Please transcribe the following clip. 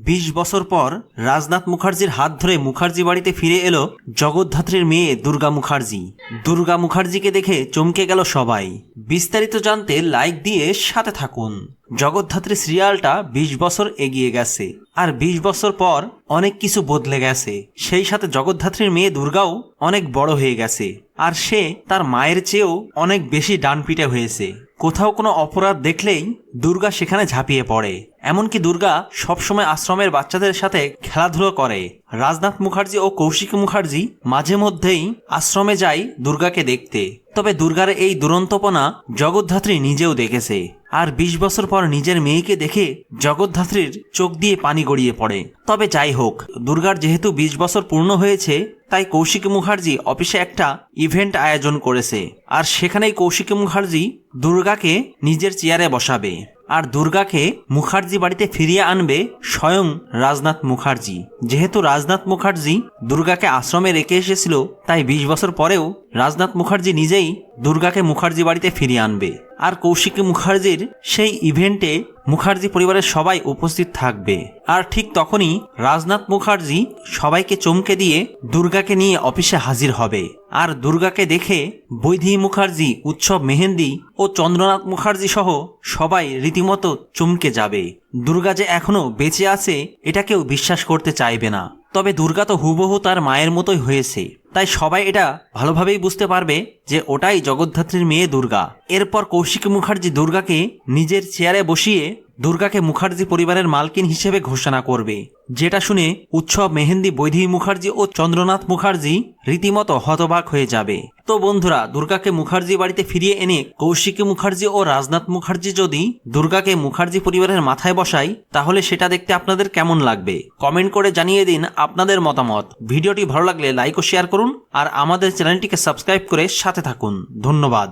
20 বছর পর রাজনাথ মুখার্জির হাত ধরে মুখার্জি বাড়িতে ফিরে এলো জগদ্ধাত্রীর মেয়ে দুর্গা মুখার্জি। দুর্গা মুখার্জিকে দেখে চমকে গেল সবাই। বিস্তারিত জানতে লাইক দিয়ে সাথে থাকুন। জগদ্ধাত্রী সিরিয়ালটা 20 বছর এগিয়ে গেছে, আর 20 বছর পর অনেক কিছু বদলে গেছে। সেই সাথে জগদ্ধাত্রীর মেয়ে দুর্গাও অনেক বড় হয়ে গেছে, আর সে তার মায়ের চেয়েও অনেক বেশি ডানপিটে হয়েছে। কোথাও কোনো অপরাধ দেখলেই দুর্গা সেখানে ঝাঁপিয়ে পড়ে। এমনকি দুর্গা সবসময় আশ্রমের বাচ্চাদের সাথে খেলাধুলো করে। রাজনাথ মুখার্জি ও কৌশিক মুখার্জি মাঝে মধ্যেই আশ্রমে যায় দুর্গাকে দেখতে। তবে দুর্গার এই দুরন্তপনা জগদ্ধাত্রী নিজেও দেখেছে, আর 20 বছর পর নিজের মেয়েকে দেখে জগদ্ধাত্রীর চোখ দিয়ে পানি গড়িয়ে পড়ে। তবে যাই হোক, দুর্গার যেহেতু 20 বছর পূর্ণ হয়েছে, তাই কৌশিক মুখার্জি অফিসে একটা ইভেন্ট আয়োজন করেছে, আর সেখানেই কৌশিক মুখার্জি দুর্গাকে নিজের চেয়ারে বসাবে, আর দুর্গাকে মুখার্জি বাড়িতে ফিরিয়ে আনবে স্বয়ং রাজনাথ মুখার্জি। যেহেতু রাজনাথ মুখার্জি দুর্গাকে আশ্রমে রেখে এসেছিল, তাই 20 বছর পরেও রাজনাথ মুখার্জি নিজেই দুর্গাকে মুখার্জি বাড়িতে ফিরিয়ে আনবে। আর কৌশিক মুখার্জির সেই ইভেন্টে মুখার্জি পরিবারের সবাই উপস্থিত থাকবে। আর ঠিক তখনই রাজনাথ মুখার্জি সবাইকে চমকে দিয়ে দুর্গাকে নিয়ে অফিসে হাজির হবে। আর দুর্গাকে দেখে বৈধি মুখার্জি, উৎসব মেহেন্দি ও চন্দ্রনাথ মুখার্জি সহ সবাই রীতিমতো চমকে যাবে। দুর্গা যে এখনো বেঁচে আছে এটা কেউ বিশ্বাস করতে চাইবে না। তবে দুর্গা তো হুবহু তার মায়ের মতোই হয়েছে, তাই সবাই এটা ভালোভাবেই বুঝতে পারবে যে ওটাই জগদ্ধাত্রীর মেয়ে দুর্গা। এরপর কৌশিক মুখার্জি দুর্গাকে নিজের চেয়ারে বসিয়ে দুর্গাকে মুখার্জি পরিবারের মালকিন হিসেবে ঘোষণা করবে, যেটা শুনে উৎসব মেহেন্দি, বৈধি মুখার্জি ও চন্দ্রনাথ মুখার্জি রীতিমতো হতবাক হয়ে যাবে। তো বন্ধুরা, দুর্গাকে মুখার্জি বাড়িতে ফিরিয়ে এনে কৌশিক মুখার্জি ও রাজনাথ মুখার্জি যদি দুর্গাকে মুখার্জি পরিবারের মাথায় বসায়, তাহলে সেটা দেখতে আপনাদের কেমন লাগবে? কমেন্ট করে জানিয়ে দিন আপনাদের মতামত। ভিডিওটি ভালো লাগলে লাইক ও শেয়ার করুন, আর আমাদের চ্যানেলটিকে সাবস্ক্রাইব করে সাথে থাকুন। ধন্যবাদ।